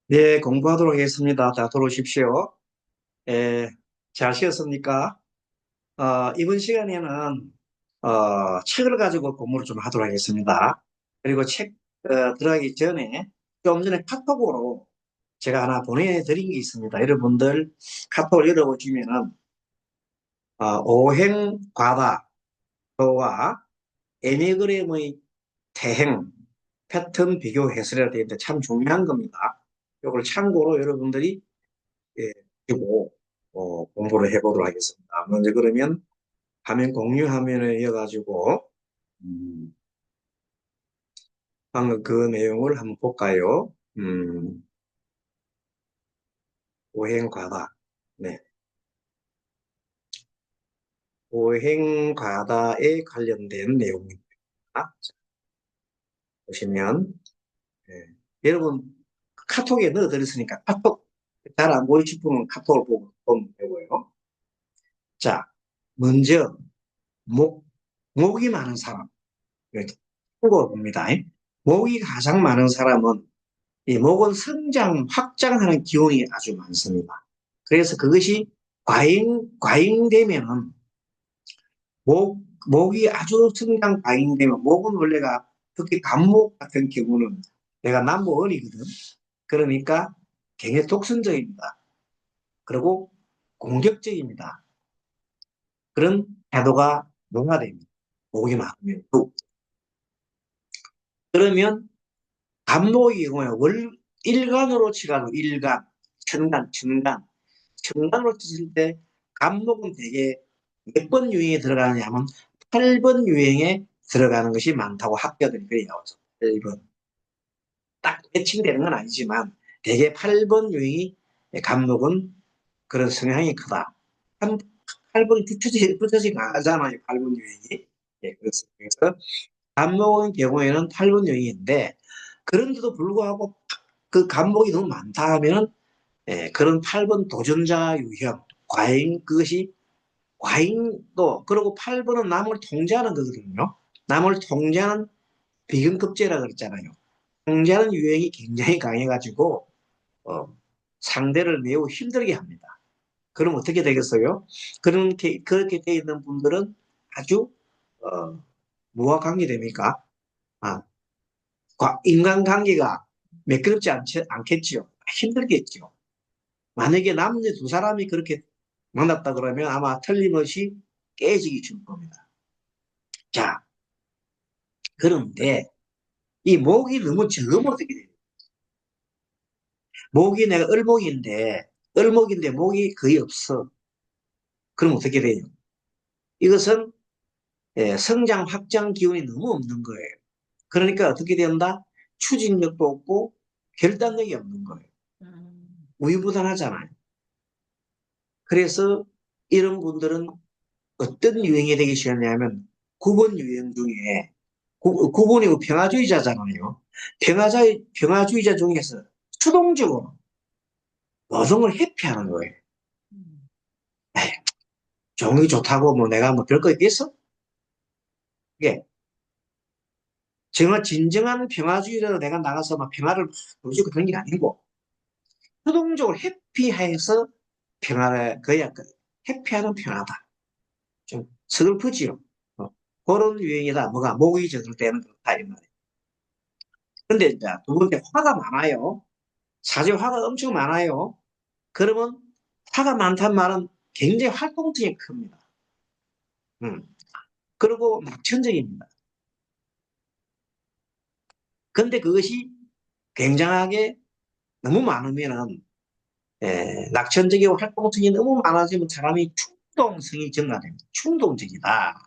네, 공부하도록 하겠습니다. 자, 들어오십시오. 예, 잘 쉬었습니까? 이번 시간에는, 책을 가지고 공부를 좀 하도록 하겠습니다. 그리고 책, 들어가기 전에, 좀 전에 카톡으로 제가 하나 보내드린 게 있습니다. 여러분들 카톡을 열어보시면은, 오행과다와 애니그램의 태행, 패턴 비교 해설이라 되어 있는데 참 중요한 겁니다. 이걸 참고로 여러분들이 예, 그리고 공부를 해보도록 하겠습니다. 먼저 그러면 화면 공유 화면을 이어가지고 음, 방금 그 내용을 한번 볼까요? 오행과다. 네, 오행과다에 관련된 내용입니다. 자, 보시면 예, 여러분 카톡에 넣어드렸으니까 카톡 잘 안 보이고 싶으면 카톡을 보고 보면 되고요. 자, 먼저 목 목이 많은 사람 이렇게 보고 봅니다. 목이 가장 많은 사람은 이 목은 성장, 확장하는 기운이 아주 많습니다. 그래서 그것이 과잉되면은, 목이 아주 성장 과잉되면, 목은 원래가 특히 간목 같은 경우는 내가 남모언이거든. 그러니까 굉장히 독선적입니다. 그리고 공격적입니다. 그런 태도가 농화됩니다. 목이 많으면. 그러면 간목의 경우에 일간으로 치가지고 일간, 천간, 청간으로 쳤을 때 간목은 되게 몇 번 유행에 들어가느냐 하면 8번 유행에 들어가는 것이 많다고 학자들이 그래 나오죠. 8번. 딱 매칭되는 건 아니지만 대개 8번 유행이 간목은 그런 성향이 크다. 한 8번이 붙여지 가잖아요. 8번 유행이. 예, 그렇습니다. 그래서 간목의 경우에는 8번 유행인데 그런데도 불구하고 그 간목이 너무 많다 하면은 예, 그런 8번 도전자 유형, 과잉, 그것이 과잉도, 그리고 8번은 남을 통제하는 거거든요. 남을 통제하는 비근급제라 그랬잖아요. 통제하는 유형이 굉장히 강해가지고, 어, 상대를 매우 힘들게 합니다. 그럼 어떻게 되겠어요? 그렇게 돼 있는 분들은 아주, 무와 관계됩니까? 아, 인간관계가 매끄럽지 않겠지요. 힘들겠죠. 만약에 남녀 두 사람이 그렇게 만났다 그러면 아마 틀림없이 깨지기 줄 겁니다. 자, 그런데 이 목이 너무 적으면 어떻게 돼요? 목이 내가 을목인데 목이 거의 없어. 그럼 어떻게 돼요? 이것은 성장 확장 기운이 너무 없는 거예요. 그러니까 어떻게 된다? 추진력도 없고 결단력이 없는 거예요. 우유부단하잖아요. 그래서 이런 분들은 어떤 유행이 되기 시작하냐면 9번 유행 중에 9번이고 평화주의자잖아요. 평화주의자 중에서 수동적으로 노동을 회피하는 거예요. 에이, 종이 좋다고 뭐 내가 뭐 별거 있겠어? 이게 정말 진정한 평화주의자로 내가 나가서 막 평화를 누리고 그런 게 아니고 수동적으로 회피해서 평화를 그야 회피하는 평화다. 좀 서글프지요. 어, 그런 유행이다. 뭐가 목이 젖을 때는 그렇다 이 말이에요. 근데 이제 두 번째 화가 많아요. 사실 화가 엄청 많아요. 그러면 화가 많단 말은 굉장히 활동성이 큽니다. 음. 그리고 낙천적입니다. 근데 그것이 굉장하게 너무 많으면은 낙천적이고 활동성이 너무 많아지면 사람이 충동성이 증가됩니다. 충동적이다.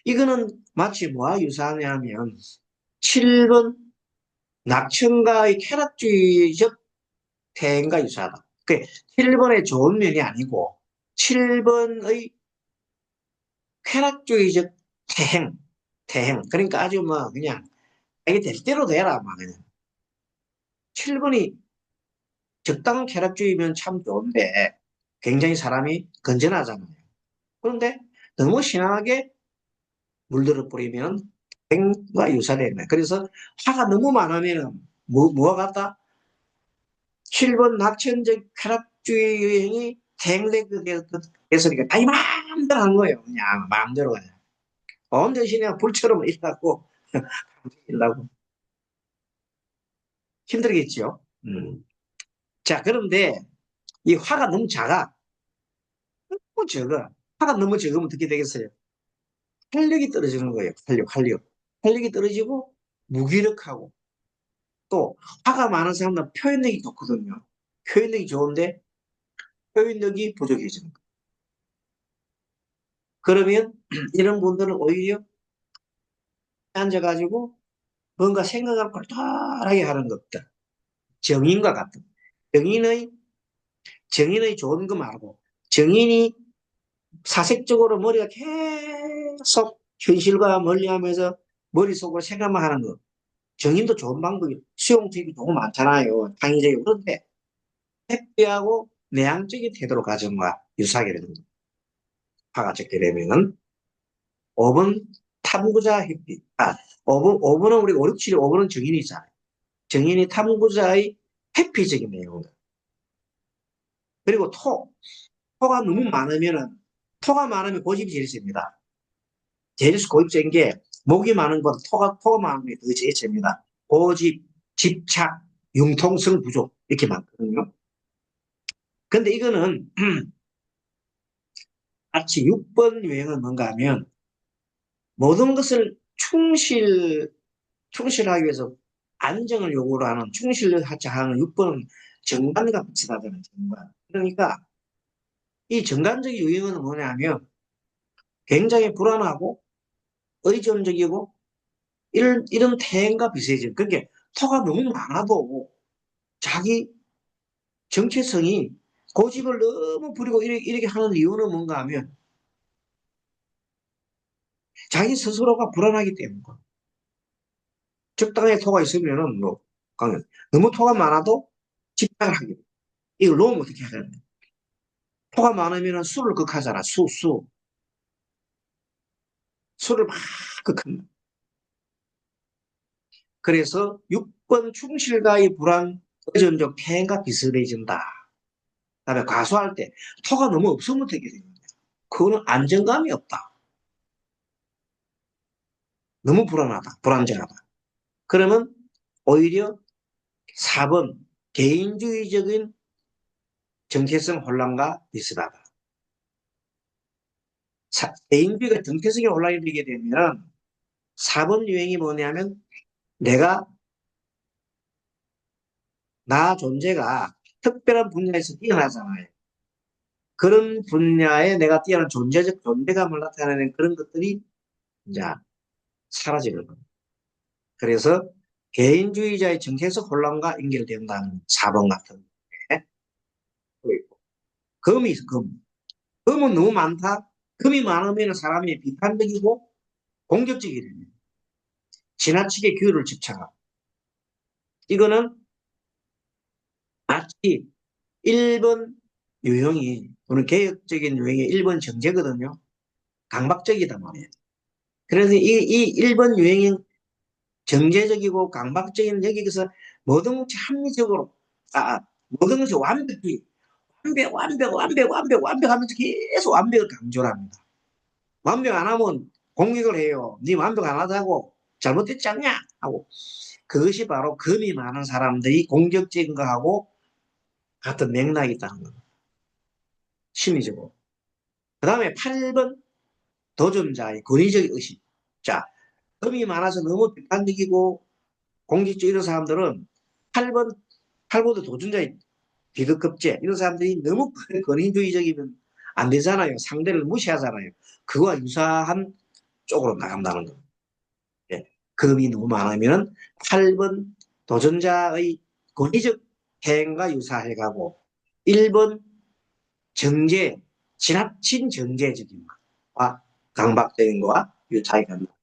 이거는 마치 뭐와 유사하냐면 7번 낙천가의 쾌락주의적 태행과 유사하다. 그 7번의 좋은 면이 아니고 7번의 쾌락주의적 태행. 그러니까 아주 뭐 그냥 이게 될 대로 되라 막 그냥. 7번이 적당한 쾌락주의면 참 좋은데 굉장히 사람이 건전하잖아요. 그런데 너무 심하게 물들어 버리면 땡과 유사되는 거예요. 그래서 화가 너무 많으면은 뭐가 같다? 7번 낙천적 쾌락주의 유행이 됐으니까 자기 마음대로 한 거예요. 그냥 마음대로 그냥. 온 대신에 불처럼 일어나고 일하고 힘들겠죠. 자, 그런데 이 화가 너무 작아. 너무 적어. 화가 너무 적으면 어떻게 되겠어요? 활력이 떨어지는 거예요. 활력. 활력이 떨어지고 무기력하고 또 화가 많은 사람들은 표현력이 좋거든요. 표현력이 좋은데 표현력이 부족해지는 거예요. 그러면 이런 분들은 오히려 앉아가지고 뭔가 생각을 똘똘하게 하는 것들. 정인과 같은. 정인의, 정인의 좋은 거 말고 정인이 사색적으로 머리가 계속 현실과 멀리하면서 머릿속으로 생각만 하는 거. 정인도 좋은 방법이 수용적이 너무 많잖아요. 창의적이고. 그런데 회피하고 내향적인 태도로 가정과 유사하게 되는 거예요. 화가 적게 되면은 5번 탐구자 회피. 5번은 우리 5, 6, 7, 5번은 정인이잖아요. 정인이 탐구자의 회피적인 내용. 그리고 토가 너무 많으면은 토가 많으면 고집이 제일 셉니다. 제일 고집적인 게 목이 많은 것보다 토가 많은 게 더 제일 셉니다. 고집, 집착, 융통성 부족 이렇게 많거든요. 근데 이거는 마치 6번 유행은 뭔가 하면 모든 것을 충실하기 위해서 안정을 요구를 하는 충실을 하는 6번은 정관과 비슷하잖아요. 정관. 그러니까 이 정관적 유형은 뭐냐면 굉장히 불안하고 의존적이고 이런 태행과 비슷해져요. 그러니까 토가 너무 많아도 자기 정체성이 고집을 너무 부리고 이렇게 하는 이유는 뭔가 하면 자기 스스로가 불안하기 때문인 거예요. 적당히 토가 있으면은 뭐 강연. 너무 토가 많아도 집착을 하게 돼. 이걸 놓으면 어떻게 해야 되는데? 토가 많으면 술을 극하잖아. 술을 막 극한다. 그래서 6번 충실과의 불안, 의존적 폐행과 비슷해진다. 그다음에 과소할 때 토가 너무 없으면 되게 됩니다. 그거는 안정감이 없다. 너무 불안하다. 불안정하다. 그러면 오히려 4번 개인주의적인 정체성 혼란과 비슷하다. 개인주의가 정체성이 혼란이 되게 되면 4번 유행이 뭐냐면 내가 나 존재가 특별한 분야에서 뛰어나잖아요. 그런 분야에 내가 뛰어난 존재적 존재감을 나타내는 그런 것들이 이제 사라지는 겁니다. 그래서 개인주의자의 정체성 혼란과 연결된다는 4번 같은 게 또 있고 금이 있어, 금. 금은 너무 많다. 금이 많으면 사람이 비판적이고 공격적이 됩니다. 지나치게 규율을 집착하고 이거는 마치 1번 유형이 또는 개혁적인 유형의 1번 정제거든요. 강박적이단 말이에요. 그래서 이 1번 유형인 정제적이고 강박적인 여기서 모든 것이 합리적으로 모든 것이 완벽히 완벽하면서 계속 완벽을 강조를 합니다. 완벽 안 하면 공격을 해요. 네 완벽 안 하다고 잘못됐지 않냐 하고 그것이 바로 금이 많은 사람들이 공격적인 거하고 같은 맥락이 있다는 겁니다. 심리적으로. 그 다음에 8번 도전자의 권위적 의식. 자, 금이 많아서 너무 비판적이고 공격적 이런 사람들은 8번, 8번도 도전자의 비극급제 이런 사람들이 너무 권위주의적이면 안 되잖아요. 상대를 무시하잖아요. 그거와 유사한 쪽으로 나간다는 겁니다. 예. 금이 너무 많으면 8번 도전자의 권위적 행과 유사해가고 1번 정제, 지나친 정제적인 것과 강박적인 것과 유사해 간다.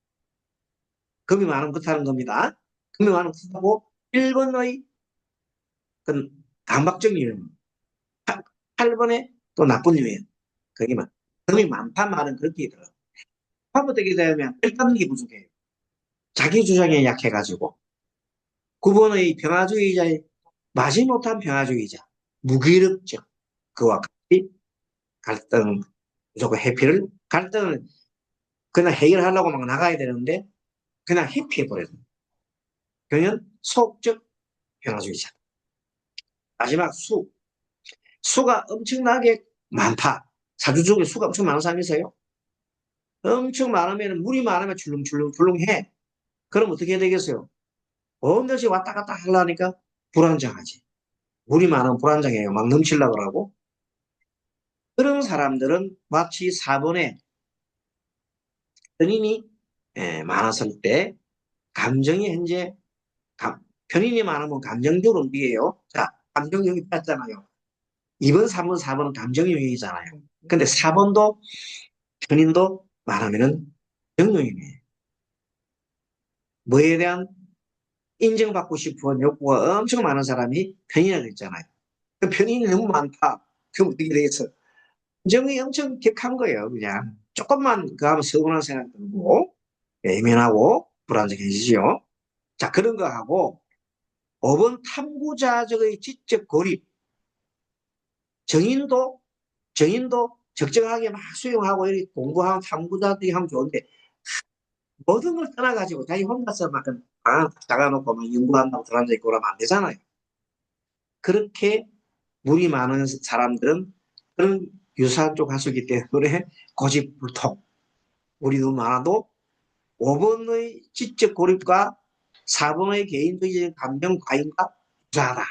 금이 많으면 그렇다는 겁니다. 금이 많으면 그렇다고 1번의 그 강박적인 유형, 8번의 또 나쁜 유형. 그게 금이 많단 말은 그렇게 되더라고요. 화부되게 되면 일단력이 부족해요. 자기 주장에 약해가지고 9번의 평화주의자의 마지못한 평화주의자, 무기력적, 그와 같이 갈등, 무조건 회피를, 갈등을 그냥 해결하려고 막 나가야 되는데 그냥 회피해버려요. 그는 소극적 평화주의자. 마지막 수. 수가 엄청나게 많다. 사주 중에 수가 엄청 많은 사람이 있어요. 엄청 많으면, 물이 많으면 출렁출렁해. 그럼 어떻게 해야 되겠어요? 언제씩 왔다 갔다 하려니까 불안정하지. 물이 많으면 불안정해요. 막 넘치려고 하고. 그런 사람들은 마치 4번에 편인이 많았을 때 감정이 현재 편인이 많으면 감정적으로 움직여요. 자, 감정용이 뺐잖아요. 2번, 3번, 4번은 감정용이잖아요. 근데 4번도 편인도 말하면은 정용이네. 뭐에 대한 인정받고 싶은 욕구가 엄청 많은 사람이 편인이라고 했잖아요. 그 편인이 너무 많다. 그럼 어떻게 되겠어? 감정이 엄청 격한 거예요. 그냥 조금만 그 하면 서운한 생각 들고 예민하고 불안정해지죠. 자, 그런 거 하고 5번 탐구자적의 지적 고립. 정인도 적정하게 막 수용하고 이렇게 공부하면 탐구자들이 하면 좋은데 모든 걸 떠나가지고 자기 혼자서 막 작아놓고 막 연구한다고 들어앉아 있고 그러면 안 되잖아요. 그렇게 물이 많은 사람들은 그런 유사한 쪽 가수기 때문에 고집불통. 물이 너무 많아도 5번의 지적 고립과 4번의 개인적인 감정 과잉과 유사하다.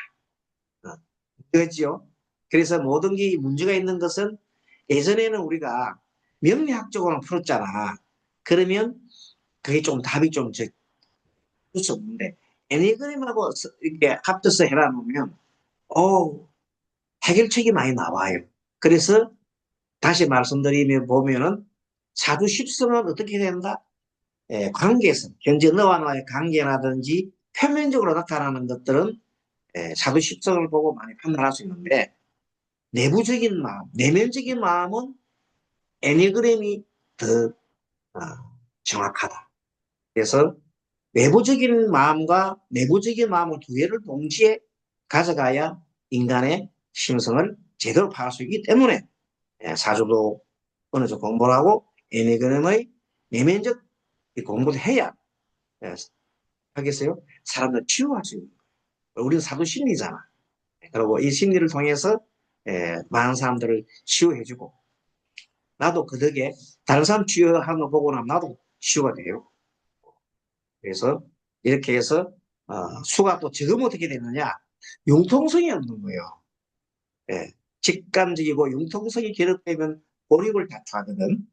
그렇지요? 그래서 모든 게 문제가 있는 것은 예전에는 우리가 명리학적으로 풀었잖아. 그러면 그게 좀 답이 좀 수 없는데 애니그램하고 이렇게 합쳐서 해라 놓으면 해결책이 많이 나와요. 그래서 다시 말씀드리면 보면은 사주 십성은 어떻게 된다? 관계성, 현재 너와 나의 관계라든지 표면적으로 나타나는 것들은 사주 십성을 보고 많이 판단할 수 있는데 내부적인 마음, 내면적인 마음은 애니그램이 더 정확하다. 그래서 외부적인 마음과 내부적인 마음을 두 개를 동시에 가져가야 인간의 심성을 제대로 파악할 수 있기 때문에 사주도 어느 정도 공부를 하고 애니그램의 내면적 공부를 해야 하겠어요? 사람을 치유할 수 있는 거예요. 우리는 사주 심리잖아. 그리고 이 심리를 통해서 많은 사람들을 치유해주고 나도 그 덕에 다른 사람 치유하는 거 보고 나면 나도 치유가 돼요. 그래서 이렇게 해서 수가 또 지금 어떻게 되느냐 융통성이 없는 거예요. 예, 직감적이고 융통성이 결합되면 고립을 다투하거든.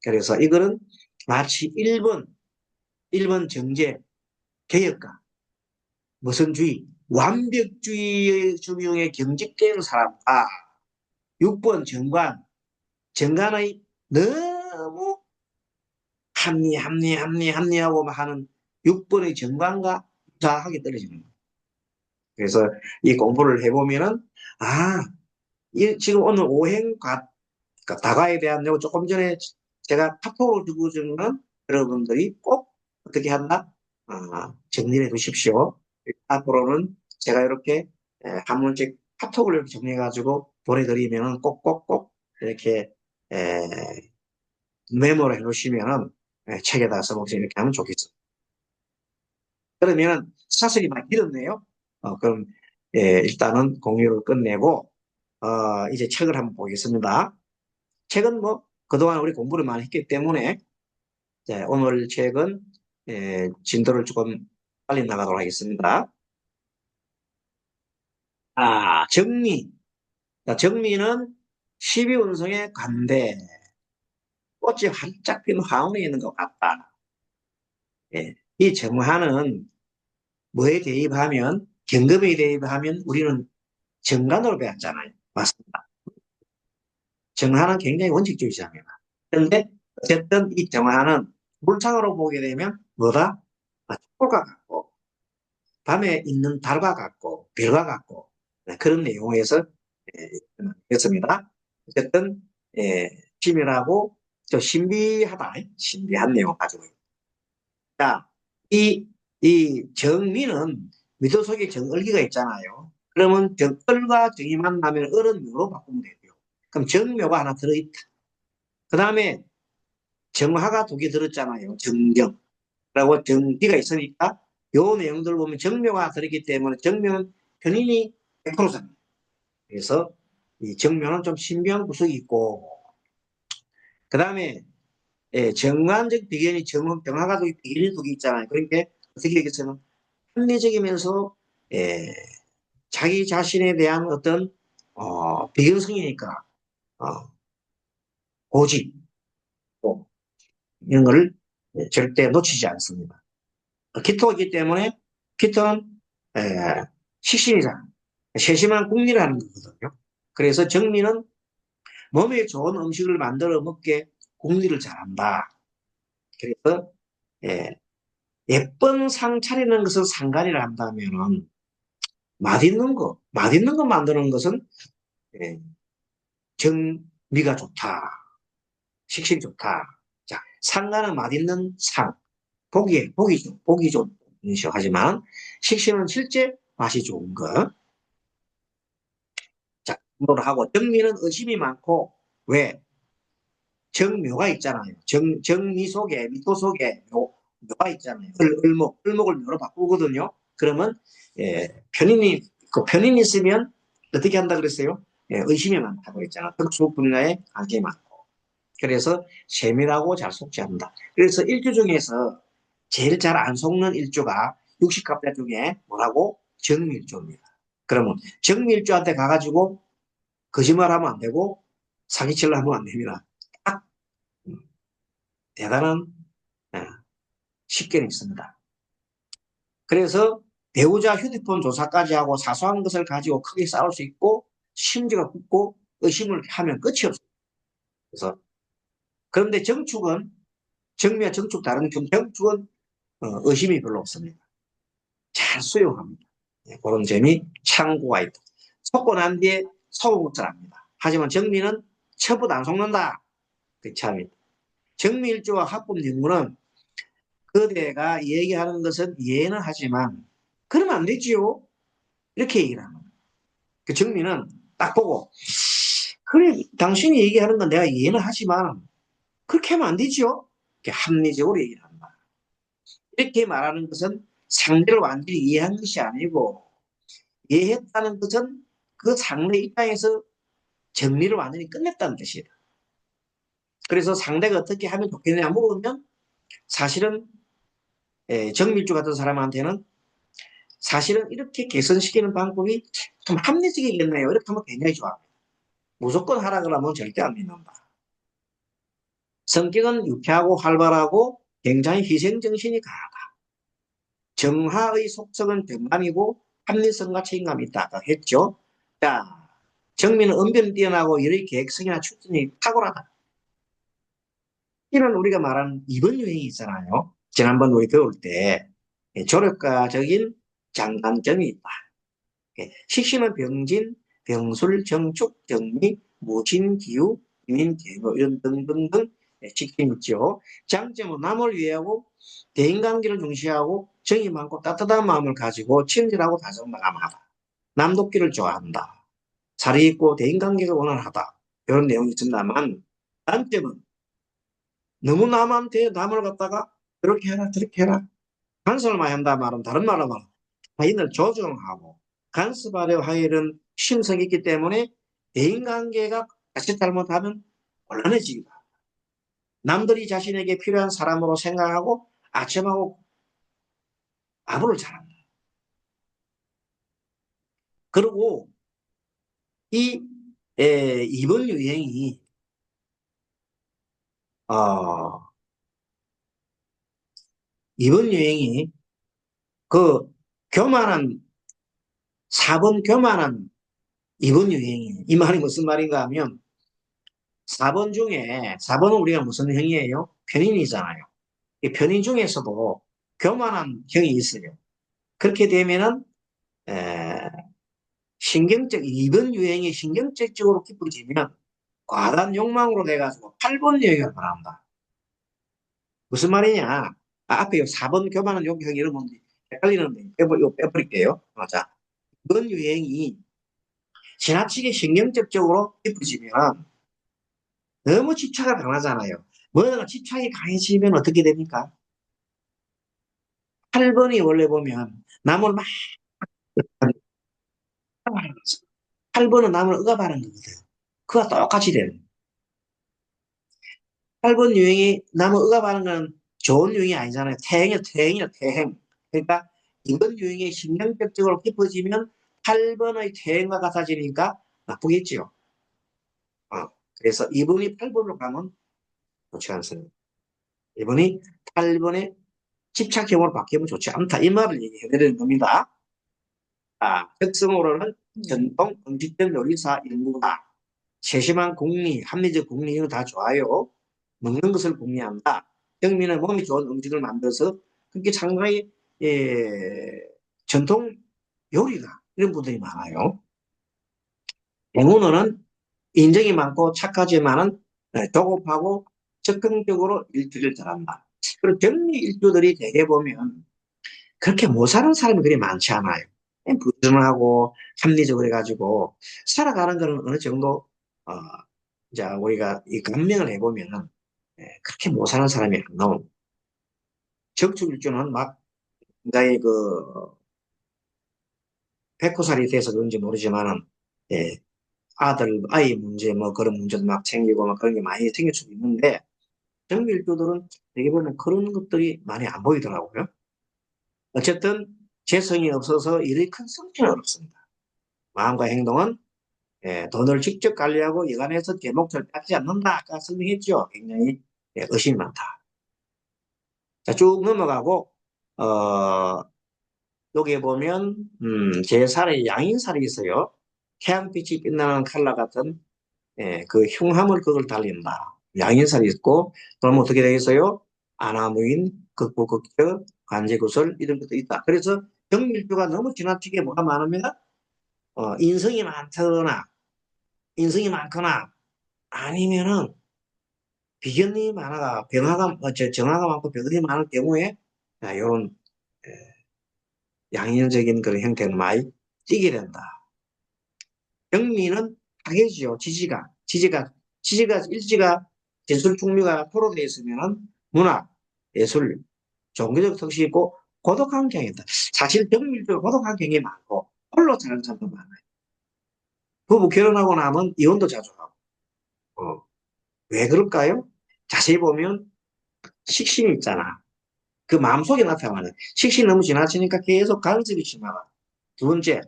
그래서 이거는 마치 1번 정제, 개혁가, 무선주의, 완벽주의의 중용에 경직되는 사람과 6번 정관의 너무 합리하고 하는 6번의 정관과 유사하게 떨어지는 거예요. 그래서 이 공부를 해보면은, 아, 지금 오늘 오행과, 그러니까 다과에 대한 내용 조금 전에 제가 카톡으로 주고 주는 여러분들이 꼭 어떻게 한다? 정리를 해 두십시오. 앞으로는 제가 이렇게 한 문씩 카톡을 이렇게 정리해가지고 보내드리면은 꼭꼭꼭 이렇게 메모를 해 놓으시면은 책에다 써먹지 이렇게 하면 좋겠습니다. 그러면은 사실이 많이 길었네요. 그럼 일단은 공유를 끝내고 이제 책을 한번 보겠습니다. 책은 뭐 그동안 우리 공부를 많이 했기 때문에 오늘 책은 진도를 조금 빨리 나가도록 하겠습니다. 정미. 정미는 12운성의 관대. 꽃이 활짝 핀 화원에 있는 것 같다. 이 정화는 뭐에 대입하면 경금에 대입하면 우리는 정관으로 배웠잖아요. 맞습니다. 정화는 굉장히 원칙주의자입니다. 그런데 어쨌든 이 정화는 물상으로 보게 되면 뭐다? 촉과 같고 밤에 있는 달과 같고 별과 같고 그런 내용에서 였습니다. 어쨌든 치밀하고 좀 신비하다. 신비한 내용 가지고 있다. 자, 이 정미는 미도 속에 정을기가 있잖아요. 그러면 정을과 정이 만나면 을은 묘로 바꾸면 되고요. 그럼 정묘가 하나 들어있다. 그 다음에 정화가 두 개 들었잖아요. 정경라고 정기가 있으니까 요 내용들 보면 정묘가 들었기 때문에 정묘는 편인이 100%잖아요. 그래서 이 정묘는 좀 신비한 구석이 있고, 그 다음에 정관적 비견이 정화가 비견이 두 개 있잖아요. 그러니까 어떻게 얘기했으면 합리적이면서 예, 자기 자신에 대한 어떤 비견성이니까 어, 고집 또 이런 거를 절대 놓치지 않습니다. 기토이기 때문에 기토는 에, 식신이잖아요. 세심한 궁리를 하는 거거든요. 그래서 정리는 몸에 좋은 음식을 만들어 먹게 궁리를 잘한다. 그래서 예쁜 상 차리는 것을 상관이라 한다면은 맛있는 거 만드는 것은 예, 정미가 좋다. 식신이 좋다. 자, 상가는 맛있는 상. 보기 좋은 것이요. 하지만 식신은 실제 맛이 좋은 거. 자, 공부를 하고 정미는 의심이 많고 왜? 정묘가 있잖아요. 정미 속에 미토 속에 묘가 있잖아요. 을목을 묘로 바꾸거든요. 그러면 편인이 그 편인이 있으면 어떻게 한다 그랬어요? 의심이 많다고 했잖아. 특수 분야에 관심이 많고. 그래서 세밀하고 잘 속지 않는다. 그래서 일주 중에서 제일 잘 안 속는 일주가 60갑자 중에 뭐라고? 정밀주입니다. 그러면 정밀주한테 가가지고 거짓말하면 안 되고 사기치려 하면 안 됩니다. 딱 대단한 예, 식견이 있습니다. 그래서 배우자 휴대폰 조사까지 하고 사소한 것을 가지고 크게 싸울 수 있고 심지가 굳고 의심을 하면 끝이 없어요. 그래서 그런데 정축은 정미와 정축 다른 정축은 의심이 별로 없습니다. 잘 수용합니다. 네, 그런 점이 참고가 있다. 속고 난 뒤에 속은 것을 압니다. 하지만 정미는 첫부터 안 속는다. 그 참입니다. 정밀주와 합법 연구는 그대가 얘기하는 것은 이해는 하지만 그러면 안 되지요. 이렇게 얘기를 합니다. 그 정미는 딱 보고 그래 당신이 얘기하는 건 내가 이해는 하지만 그렇게 하면 안 되지요. 이렇게 합리적으로 얘기를 한다. 이렇게 말하는 것은 상대를 완전히 이해한 것이 아니고 이해했다는 것은 그 상대 입장에서 정리를 완전히 끝냈다는 뜻이다. 그래서 상대가 어떻게 하면 좋겠느냐 물으면 사실은 정밀주 같은 사람한테는 사실은 이렇게 개선시키는 방법이 좀 합리적이겠네요. 이렇게 하면 굉장히 좋아합니다. 무조건 하라 그러면 절대 안 믿는다. 성격은 유쾌하고 활발하고 굉장히 희생정신이 강하다. 정화의 속성은 정감이고 합리성과 책임감이 있다. 했죠. 자, 정민은 언변이 뛰어나고 열의 계획성이나 추진이 탁월하다. 이는 우리가 말하는 이번 유행이 있잖아요. 지난번 우리 배울 때 조력가적인 장단점이 있다. 식신은 병진, 병술, 정축, 정미, 무신, 기후, 유인, 계묘 이런 등등등 식신이 있죠. 장점은 남을 위하고 대인관계를 중시하고 정이 많고 따뜻한 마음을 가지고 친절하고 다정마감하다. 남돕기를 좋아한다. 자리 있고 대인관계가 원활하다. 이런 내용이 있습니다만 단점은 너무 남한테 남을 갖다가 그렇게 해라 저렇게 해라 간섭을 많이 한다 말은 다른 말로 말하면 타인을 조정하고 간섭하려 하는 심성이 있기 때문에 대인관계가 자칫 잘못하면 곤란해집니다. 남들이 자신에게 필요한 사람으로 생각하고 아첨하고 아부를 잘한다. 그리고 이 이번 유행이 어, 이번 유행이 그 교만한 4번 교만한 이번 유행이 이 말이 무슨 말인가 하면 4번 중에 4번은 우리가 무슨 형이에요? 편인이잖아요. 이 편인 중에서도 교만한 형이 있어요. 그렇게 되면은 신경적 이번 유행이 신경적으로 깊어지면 과단 욕망으로 돼가지고 8번 유행을 바란다. 무슨 말이냐? 앞에 4번 교만한 욕형 이런 건 헷갈리는데 이거 빼버릴게요. 자, 이번 유행이 지나치게 신경적으로 깊어지면 너무 집착을 강하잖아요. 뭐가 집착이 강해지면 어떻게 됩니까? 8번이 원래 보면 남을 막 억압하는 거죠. 8번은 남을 억압하는 거거든. 그와 똑같이 되는. 8번 유행이 남을 억압하는 건 좋은 유행이 아니잖아요. 태행이야, 태행. 그러니까 이번 유행이 신경적으로 깊어지면 8번의 태행과 같아지니까 나쁘겠지요. 그래서 이번이 8번으로 가면 좋지 않습니다. 이번이 8번의 집착형으로 바뀌면 좋지 않다. 이 말을 얘기해 드리는 겁니다. 특성으로는 전통 음식점 요리사 일부다. 세심한 궁리, 합리적 궁리 이거 다 좋아요. 먹는 것을 궁리한다. 영민은 몸이 좋은 음식을 만들어서 그게 상당히 전통 요리다. 이런 분들이 많아요. 행운어는 인정이 많고 착하지만은 조급하고 적극적으로 일들을 잘한다. 그리고 정리 일주들이 대개 보면 그렇게 못 사는 사람이 그리 많지 않아요. 부지런하고 합리적으로 해가지고 살아가는 거는 어느 정도 어, 이제 우리가 이 감명을 해보면은 그렇게 못 사는 사람이 안 나오고 적축일주는 막 굉장히 그 백호살이 돼서 그런지 모르지만은 예, 아이 문제 뭐 그런 문제도 막 생기고 막 그런 게 많이 생길 수도 있는데 정밀주들은 되게 보면 그런 것들이 많이 안 보이더라고요. 어쨌든 재성이 없어서 일이 큰 성취는 없습니다. 마음과 행동은 돈을 직접 관리하고 여간해서 제목을 따지 않는다. 아까 설명했죠. 굉장히 의심이 많다. 자, 쭉 넘어가고 여기에 보면 제 살에 양인살이 있어요. 태양빛이 빛나는 칼라 같은 그 흉함을 그걸 달린다. 양인살이 있고 그럼 어떻게 되겠어요? 아나무인, 극부극적, 관제구설 이런 것도 있다. 그래서 정밀주가 너무 지나치게 뭐가 많으면 인성이 많거나 인성이 많거나 아니면은 비견이 많아가 병화가 정화가 많고 병이 많을 경우에 이런 양인적인 그런 형태는 많이 띄게 된다. 병미는 악해지요. 지지가 일지가 예술 종류가 포로되어 있으면은 문학, 예술, 종교적 특성이 있고 고독한 경이다. 사실 병밀도 고독한 경이 많고 홀로 사는 사람도 많아요. 부부 결혼하고 나면 이혼도 자주 하고. 왜 그럴까요? 자세히 보면 식신이 있잖아. 그 마음속에 나타나는 식신이 너무 지나치니까 계속 간섭이 심하다. 두 번째,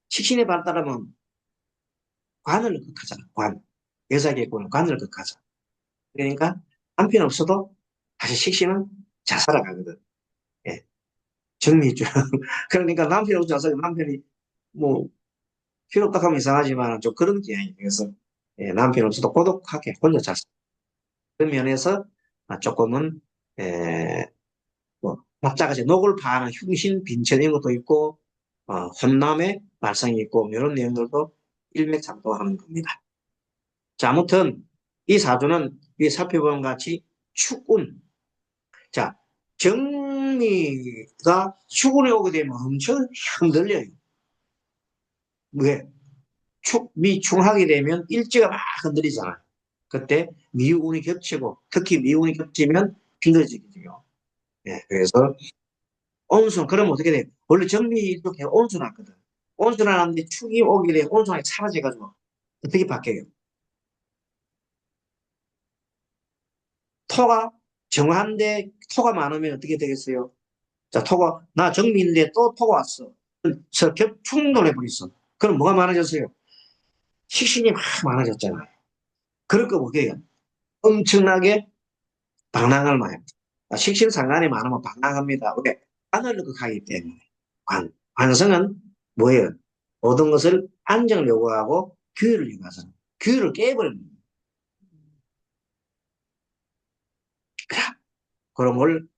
식신에 발달하면 관을 극하잖아. 관. 여자 개구는 관을 극하죠. 그러니까 남편 없어도 다시 식신은 잘 살아가거든. 예. 정리죠. 그러니까 남편 없어서 남편이 뭐 필요 없다 하면 이상하지만 좀 그런 경향이 그래서 남편 없어도 고독하게 혼자 잘 살아. 그런 면에서 조금은 뭐 박자같이 녹을 파하는 흉신, 빈천 이런 것도 있고 혼남의 발상이 있고 이런 내용들도 일맥상통하는 겁니다. 자, 아무튼 이 사주는 이 살펴본 같이 축운. 자, 정미가 축운에 오게 되면 엄청 흔들려요. 왜? 미충하게 되면 일지가 막 흔들리잖아요. 그때 미운이 겹치고 특히 미운이 겹치면 힘들어지거든요. 그래서 온순 그러면 어떻게 돼? 원래 정미 이렇게 온순하거든. 온순한데 축이 오게 되면 온순하게 사라져가지고 어떻게 바뀌어요? 토가 정한데 토가 많으면 어떻게 되겠어요? 자, 토가 나 정미인데 또 토가 왔어. 그래서 충돌해 버렸어. 그럼 뭐가 많아졌어요? 식신이 막 많아졌잖아요. 그럴 거 뭐게요? 엄청나게 방랑할 마요. 식신 상관이 많으면 방랑합니다. 왜? 관을 극하기 때문에. 관성은 뭐예요? 모든 것을 안정을 요구하고 규율을 요구하잖아. 규율을 깨버립니다. 그런 걸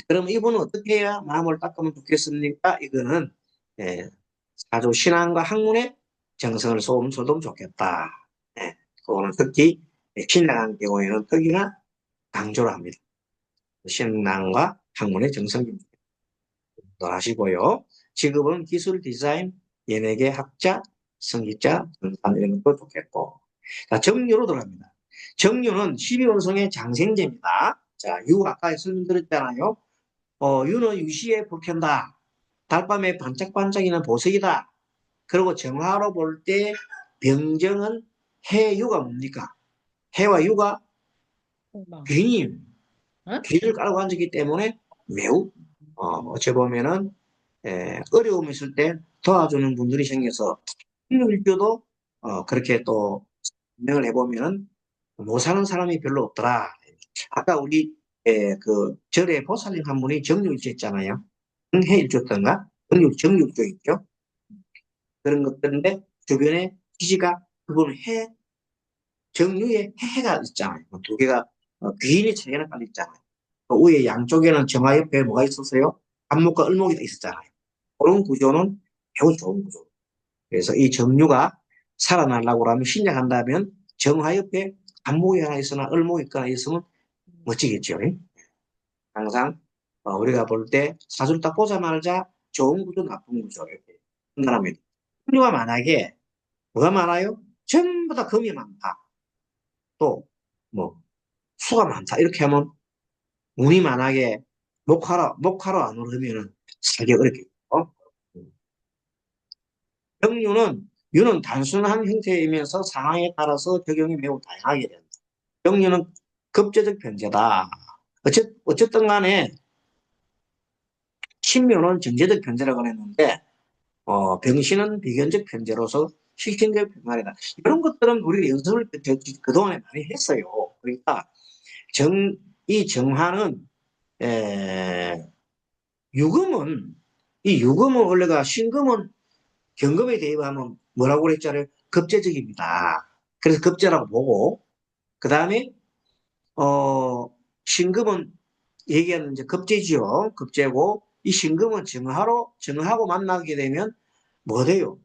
그럼 이분은 어떻게 해야 마음을 닦으면 좋겠습니까? 이거는 예, 사주 신앙과 학문의 정성을 쏟으면 좋겠다. 그거는 특히 신앙한 경우에는 특히나 강조를 합니다. 신랑과 학문의 정성입니다. 하시고요. 직업은 기술, 디자인, 연예계, 학자, 성직자, 전산 이런 것도 좋겠고. 자, 정유로 들어갑니다. 정유는 12원성의 장생제입니다. 자, 유 아까 설명드렸잖아요. 유는 유시에 불켠다. 달밤에 반짝반짝이는 보석이다. 그리고 정화로 볼 때 병정은 해유가 뭡니까? 해와 유가 귀인, 어? 귀를 깔고 앉았기 때문에 매우 어찌 보면은 어려움이 있을 때 도와주는 분들이 생겨서 일교도 그렇게 또 설명을 해보면 못 사는 사람이 별로 없더라. 아까 우리 그 절에 보살님 한 분이 정육일주 있잖아요. 해일주였던가? 정육조 있죠. 그런 것들인데 주변에 기지가 그분은 정유에 해가 있잖아요. 두 개가 귀인이 세 개나 깔려 있잖아요. 그 위에 양쪽에는 정화 옆에 뭐가 있었어요? 안목과 을목이 있었잖아요. 그런 구조는 매우 좋은 구조. 그래서 이 정유가 살아나려고 하면 신약한다면 정화 옆에 안목이 하나 있으나 을목이 하나 있으면 멋지겠죠. 항상 우리가 볼 때 사주를 딱 보자마자 좋은 구조, 나쁜 구조 이렇게 판단합니다. 정유가 만약에 뭐가 많아요? 전부 다 금이 많다. 또 뭐 수가 많다. 이렇게 하면 운이 만약에 목화로 안 오르면은 살기 어렵겠죠. 유는 단순한 형태이면서 상황에 따라서 적용이 매우 다양하게 된다. 병유는 급제적 변제다. 어쨌든 간에 신묘는 정제적 변제라고 했는데, 병신은 비견적 변제로서 실천적 변화이다. 이런 것들은 우리가 연습을 그동안에 많이 했어요. 그러니까 이 정화는 유금은 이 유금은 원래가 신금은 경금에 대입하면 뭐라고 그랬잖아요. 급제적입니다. 그래서 급제라고 보고 그 다음에 신금은 얘기하는 이제 급제지요. 급제고 이 신금은 정하고 만나게 되면 뭐 돼요?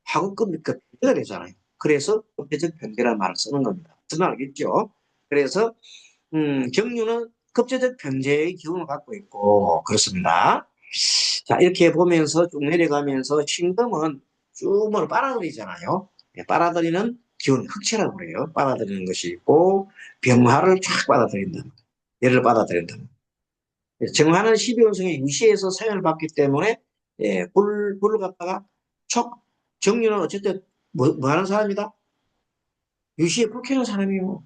화급급니까 변제가 되잖아요. 그래서 급제적 변제라는 말을 쓰는 겁니다. 무슨 말 알겠죠? 그래서 정유는 급제적 변제의 기운을 갖고 있고 그렇습니다. 자, 이렇게 보면서 쭉 내려가면서 신금은 쭉 빨아들이잖아요. 빨아들이는 기운, 흑체라고 그래요. 빨아들이는 것이 있고 병화를 쫙 빨아들인다. 얘를 빨아들인다. 정화는 12원성의 유시에서 사용을 받기 때문에 불을 갖다가 정유는 어쨌든 뭐 하는 사람이다? 유시에 불 켜는 사람이요.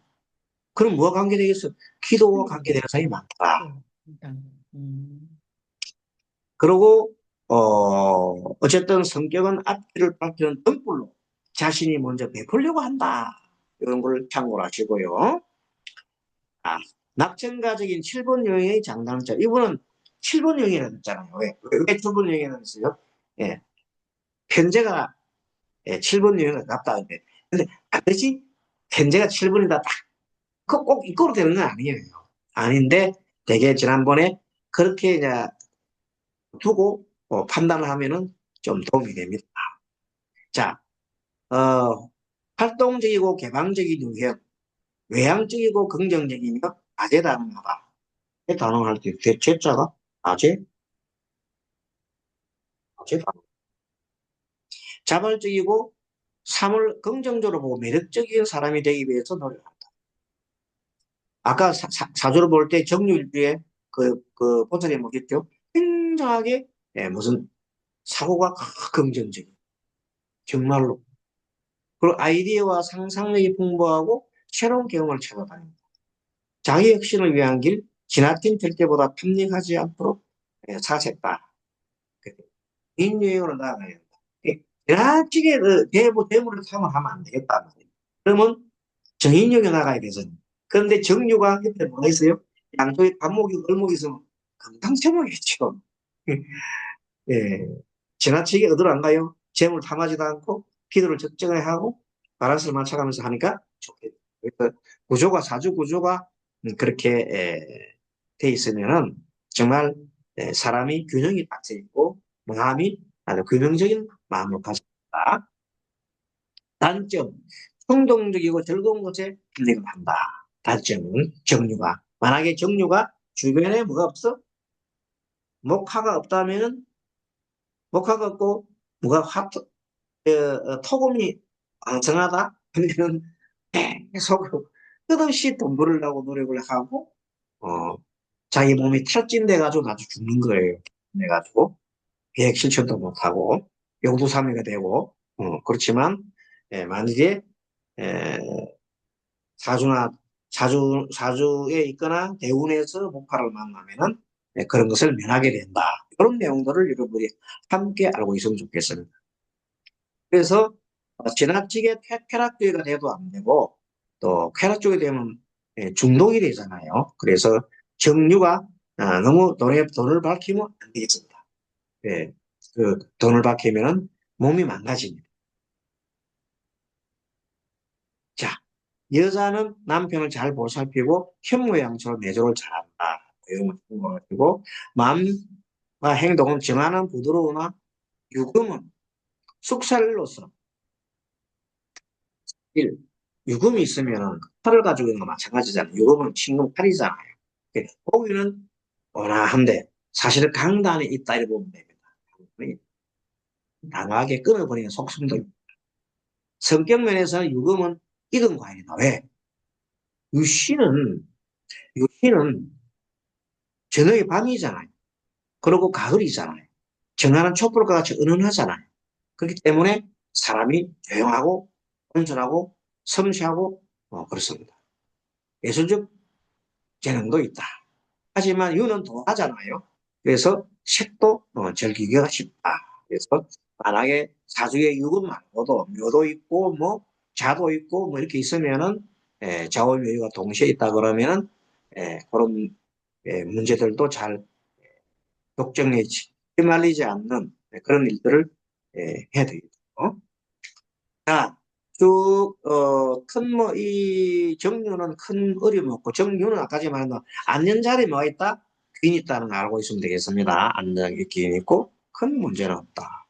그럼 뭐가 관계되겠어? 기도와 관계되는 사람이 많다. 그리고 어쨌든 성격은 앞길을 밝히는 등불로 자신이 먼저 베풀려고 한다. 이런 걸 참고로 하시고요. 아, 낙천가적인 7번 여행의 장단점. 이분은 7번 여행이라고 했잖아요. 왜 7번 여행이라고 했어요? 예, 편제가 7번 여행을 갔다 는데 근데 반드시 편제가 7번이다. 꼭 이거로 되는 건 아니에요. 아닌데 되게 지난번에 그렇게 이제 두고 판단을 하면은 좀 도움이 됩니다. 자, 활동적이고 개방적인 유형, 외향적이고 긍정적이며 다재다능하다. 다능할 때 제자가 다재, 다재다능. 자발적이고 삶을 긍정적으로 보고 매력적인 사람이 되기 위해서 노력한다. 아까 사주를 볼 때 정유일주에 그 본사님 뭐겠죠? 굉장하게 무슨 사고가 긍정적인 정말로 그리고 아이디어와 상상력이 풍부하고 새로운 경험을 찾아다닙니다. 자기 혁신을 위한 길, 지나친 절제보다 탐닉하지 않도록 사색다. 인유행으로 나아가야 된다. 지나치게 대물을 탐험하면 안 되겠다. 그러면 정인용에 나가야 되잖아요. 그런데 정유가 옆에 뭐가 있어요? 양쪽에 간목이 을목이 있으면 금방쳐먹겠죠. 예. 지나치게 어디로 안 가요? 재물 탐하지도 않고 피도를 적정히 하고 바란스를 맞춰가면서 하니까 좋겠죠. 그래서 사주 구조가 그렇게 돼 있으면은 정말 사람이 균형이 딱 돼 있고 마음이 아주 균형적인 마음을 가졌다. 단점, 충동적이고 즐거운 것에 필링을 한다. 단점은 정류가 만약에 정류가 주변에 뭐가 없어? 목화가 없다면은 목화가 없고 뭐가 토금이 왕성하다? 그러면 계속 끝없이 돈 벌으려고 노력을 하고 어, 자기 몸이 탈진돼 가지고 나중에 죽는 거예요. 그래가지고 계획 실천도 못하고 용두사미가 되고 그렇지만 만일에 에, 사주나 사주에 있거나 대운에서 목화를 만나면은 그런 것을 면하게 된다. 그런 내용들을 여러분이 함께 알고 있으면 좋겠습니다. 그래서 지나치게 쾌락주의가 돼도 안 되고 또 쾌락주의 되면 중독이 되잖아요. 그래서 정류가 너무 돈을 밝히면 안 되겠습니다. 예, 그 돈을 밝히면 몸이 망가집니다. 자, 여자는 남편을 잘 보살피고 현모양처럼 내조를 잘한다. 이런 걸 가지고 마음과 행동은 정하는 부드러우나 유금은 숙살로서 일, 유금이 있으면 칼을 가지고 있는 거 마찬가지잖아요. 유금은 친금 칼이잖아요. 고기는 온화한데 사실은 강단에 있다 이렇게 보면 됩니다. 강하게 끊어버리는 속성도 있고. 성격 면에서는 유금은 익은 과일이다. 왜? 유씨는 유씨는 저녁이 밤이잖아요. 그리고 가을이잖아요. 정하는 촛불과 같이 은은하잖아요. 그렇기 때문에 사람이 조용하고 온순하고 섬세하고 그렇습니다. 예술적 재능도 있다. 하지만 유는 도하잖아요. 그래서 색도 즐기기가 쉽다. 그래서 만약에 사주에 육은 말고도 묘도 있고 뭐 자도 있고 뭐 이렇게 있으면은 자원묘유가 동시에 있다 그러면은 그런 문제들도 잘 걱정에 휘말리지 않는 그런 일들을 해야 되겠죠. 자, 쭉, 큰, 이 정류는 큰 어려움이 없고, 정류는 아까 전에 말한 앉는 자리에 뭐가 있다? 귀인이 있다는 걸 알고 있으면 되겠습니다. 앉는 자리에 귀인이 있고, 큰 문제는 없다.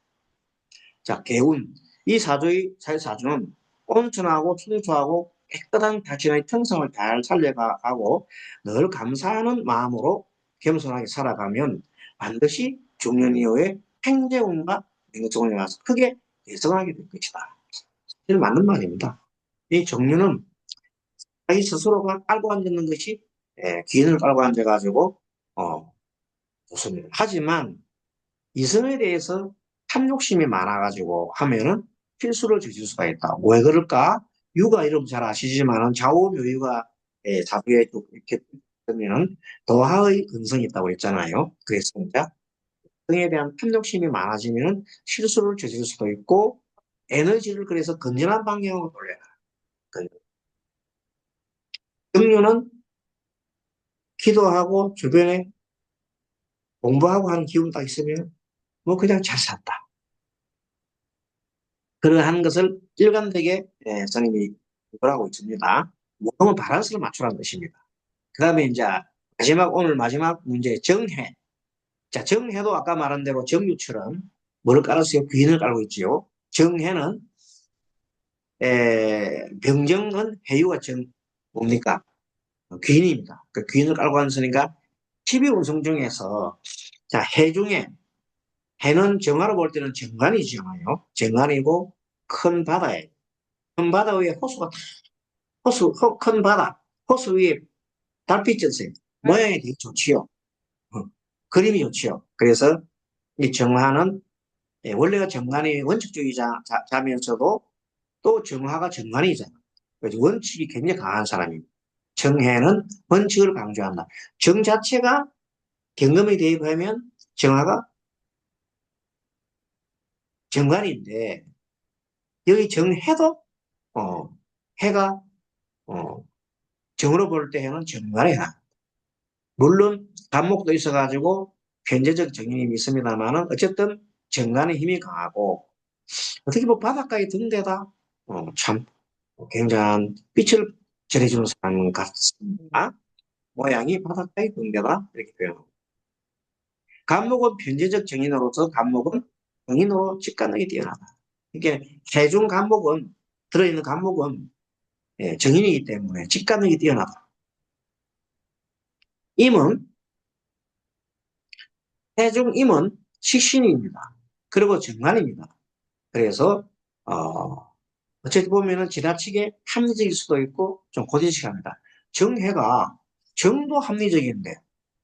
자, 개운. 이 사주는 온순하고 순수하고 깨끗한 자신의 특성을 잘 살려가고 늘 감사하는 마음으로 겸손하게 살아가면 반드시 중년 이후에 행재운과 명성을 와서 크게 개성하게 될 것이다. 사실 맞는 말입니다. 이 정류는 자기 스스로가 깔고 앉는 것이 기인을 깔고 앉아가지고 좋습니다. 하지만 이성에 대해서 탐욕심이 많아가지고 하면은 실수를 저질 수가 있다. 왜 그럴까? 유가 이름 잘 아시지만은 좌우묘유가 사주에 이렇게 되면은 도하의 근성이 있다고 했잖아요. 그래서 이제 성에 대한 탐욕심이 많아지면은 실수를 저질 수도 있고 에너지를 그래서 건전한 방향으로 돌려라. 정류는 기도하고 주변에 공부하고 하는 기운 딱 있으면 뭐 그냥 잘 산다. 그러한 것을 일관되게 선생님이 구별하고 있습니다. 모범은 밸런스를 맞추라는 것입니다. 그 다음에 이제 오늘 마지막 문제 정해. 자, 정해도 아까 말한 대로 정유처럼 뭘 깔았어요? 귀인을 깔고 있지요. 정해는 병정은 해유가 뭡니까? 귀인입니다. 그 귀인을 깔고 앉으니까 12운성 중에서 자, 해 중에 해는 정화로 볼 때는 정관이잖아요. 정관이고 큰 바다에 큰 바다 위에 큰 바다 호수 위에 달빛 전색 모양이 되게 좋지요. 그림이 좋지요. 그래서 이 정화는 원래가 정관이 원칙주의자면서도 또 정화가 정관이잖아. 그래서 원칙이 굉장히 강한 사람입니다. 정해는 원칙을 강조한다. 정 자체가 경금이 대입하면 정화가 정관인데 여기 정해도 해가 어, 정으로 볼 때는 정관이야. 물론 간목도 있어가지고 현재적 정인이 있습니다만은 어쨌든 정관의 힘이 강하고 어떻게 보면 바닷가에 든 데다 참 굉장한 빛을 전해주는 사람 같습니다. 모양이 바닷가에 든 데다 이렇게 표현합니다. 간목은 편재적 정인으로서 간목은 정인으로 직관력이 뛰어나다. 이게 세중 간목은 들어있는 간목은 정인이기 때문에 직관력이 뛰어나다. 임은 태중임은 식신입니다. 그리고 정관입니다. 그래서 어쨌든 보면은 지나치게 합리적일 수도 있고 좀 고지식합니다. 정해가 정도 합리적인데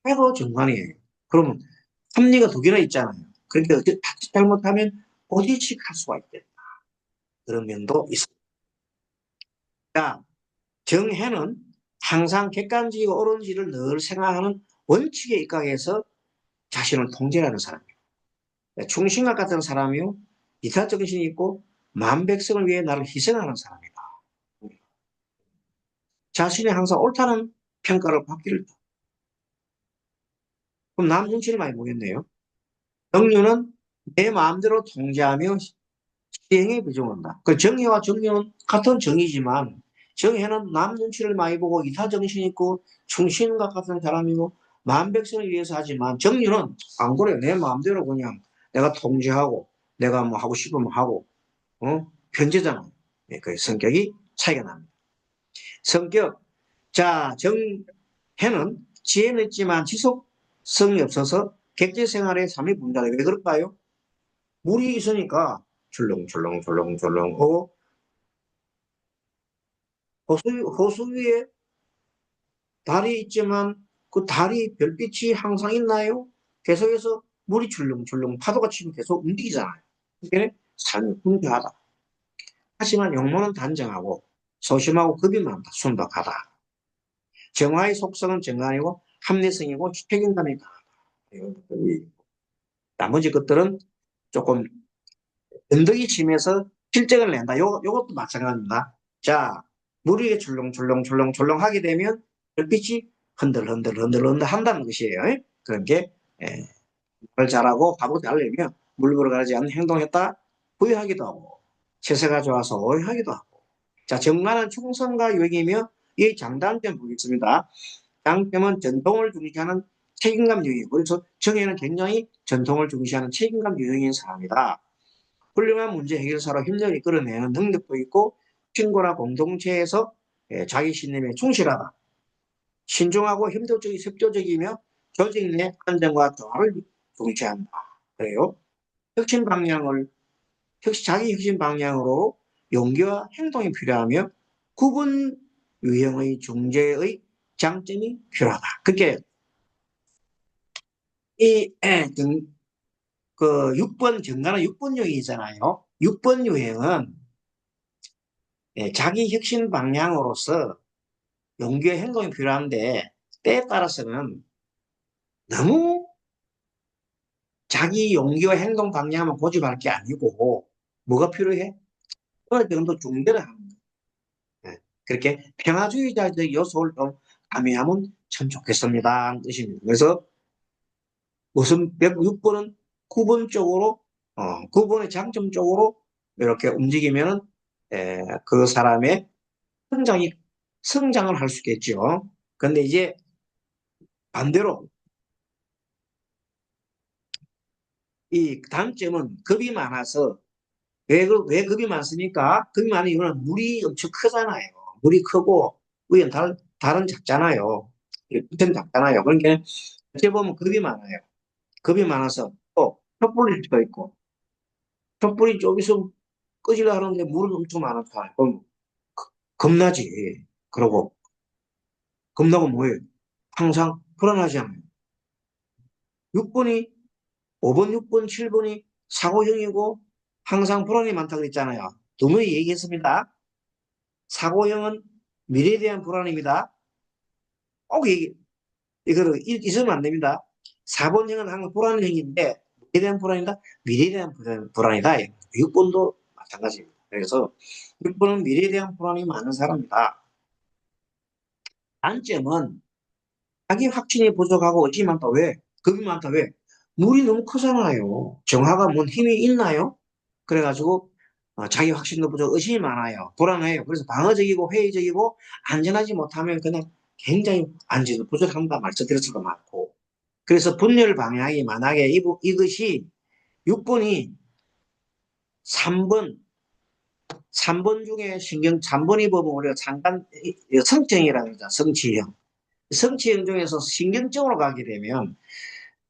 해도 정관이에요. 그러면 합리가 두 개나 있잖아요. 그러니까 잘못하면 고지식할 수가 있겠다. 그런 면도 있습니다. 자, 정해는 항상 객관지고 옳은지를 늘 생각하는 원칙에 입각해서 자신을 통제하는 사람이에요. 충신과 같은 사람이요. 이타 정신이 있고 만백성을 위해 나를 희생하는 사람이다. 자신이 항상 옳다는 평가를 받기를. 그럼 남 눈치를 많이 보겠네요. 정류는 내 마음대로 통제하며 시행에 비중한다. 그 정의와 정류는 같은 정의지만 정의는 남 눈치를 많이 보고 이타 정신이 있고 충신과 같은 사람이고 만백성을 위해서 하지만 정의는 안 그래요. 내 마음대로 그냥 내가 통제하고 내가 뭐 하고 싶으면 하고 편제잖아. 네, 그 성격이 차이가 납니다. 성격. 자, 정해는 지혜는 있지만 지속성이 없어서 객지 생활에 삶이 분다다. 왜 그럴까요? 물이 있으니까 출렁출렁출렁출렁 호수 위에 달이 있지만 그 달이 별빛이 항상 있나요? 계속해서 물이 출렁출렁 파도가 치면 계속 움직이잖아요. 그러니까 삶이 분주하다. 하지만 용모는 단정하고 소심하고 겁이 많다. 순박하다. 정화의 속성은 정관이고 합리성이고 책임감이 강하다. 이런 것들이. 나머지 것들은 조금 언덕이 심해서 실적을 낸다. 요것도 마찬가지입니다. 자, 물이 출렁출렁출렁출렁 하게 되면 별빛이 흔들흔들 한다는 것이에요. 그런 게, 말 잘하고 바보 잘내면 물 걸어가지 않는 행동했다. 후회하기도 하고, 체세가 좋아서 오해하기도 하고. 자, 정관은 충성과 유익이며, 이 장단점 보겠습니다. 장점은 전통을 중시하는 책임감 유형. 그래서 정의는 굉장히 전통을 중시하는 책임감 유형인 사람이다. 훌륭한 문제 해결사로 힘을 이끌어내는 능력도 있고 친구나 공동체에서 자기 신념에 충실하다. 신중하고 협조적이며 조직 내 안정과 조화를 중시한다. 그래요. 혁신 방향을 자기 혁신 방향으로 용기와 행동이 필요하며 구분 유형의 중재의 장점이 필요하다. 그게 이 그 6번 정관은 6번 유형이잖아요. 6번 유형은 자기 혁신 방향으로서 용기의 행동이 필요한데 때에 따라서는 너무 자기 용기와 행동 방향만 고집할 게 아니고 뭐가 필요해? 어느 정도 중대를 하는 거예요. 그렇게 평화주의자적 요소를 좀 가미하면 참 좋겠습니다. 뜻입니다. 그래서 무슨 106번은 9번 쪽으로 9번의 장점 쪽으로 이렇게 움직이면은 그 사람의 성장을 할 수 있겠죠. 근데 이제 반대로 이 단점은 겁이 많아서 왜 겁이 많습니까? 겁이 많은 이유는 물이 엄청 크잖아요. 물이 크고 위엔 달은 작잖아요. 끝은 작잖아요. 그러니까 어찌 보면 겁이 많아요. 겁이 많아서 또 촛불일 수도 있고 촛불이 좀 있으면 끄지려 하는데 물은 엄청 많다. 그럼 겁나지. 그러고 겁나고 뭐예요? 항상 불안하지 않아요. 6번이 5번, 6번, 7번이 사고형이고 항상 불안이 많다고 그랬잖아요. 분명히 얘기했습니다. 사고형은 미래에 대한 불안입니다. 꼭 이거를 잊으면 안 됩니다. 4번형은 항상 불안형인데 미래에 대한 불안이다. 미래에 대한 불안이다. 6번도 마찬가지입니다. 그래서 6번은 미래에 대한 불안이 많은 사람이다. 단점은 자기 확신이 부족하고 의심이 많다. 왜? 겁이 많다. 왜? 물이 너무 크잖아요. 정화가 뭔 힘이 있나요? 그래가지고 자기 확신도 부족, 의심이 많아요. 불안해요. 그래서 방어적이고 회의적이고 안전하지 못하면 그냥 굉장히 안전도 부족한다 말씀드릴 수가 많고. 그래서 분열 방향이 만약에 이것이 6번이 3번, 3번 중에 3번이 보면 우리가 잠깐 성청이라고 하죠. 성취형. 성취형 중에서 신경적으로 가게 되면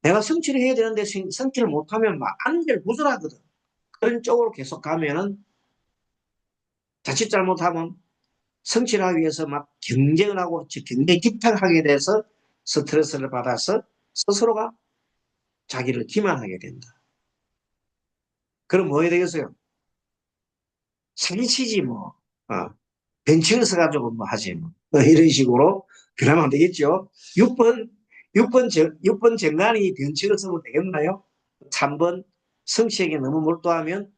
내가 성취를 해야 되는데 성취를 못하면 막 안절부절하거든. 그런 쪽으로 계속 가면은 자칫 잘못하면 성취를 하기 위해서 막 경쟁을 하고 경쟁 집착하게 돼서 스트레스를 받아서 스스로가 자기를 기만하게 된다. 그럼 뭐 해야 되겠어요? 사기치지 뭐. 벤치를 써가지고 뭐 하지 뭐. 이런 식으로 그러면 안 되겠죠. 6번, 6번 정관이 벤치를 쓰면 되겠나요? 3번 성취형이 너무 몰두하면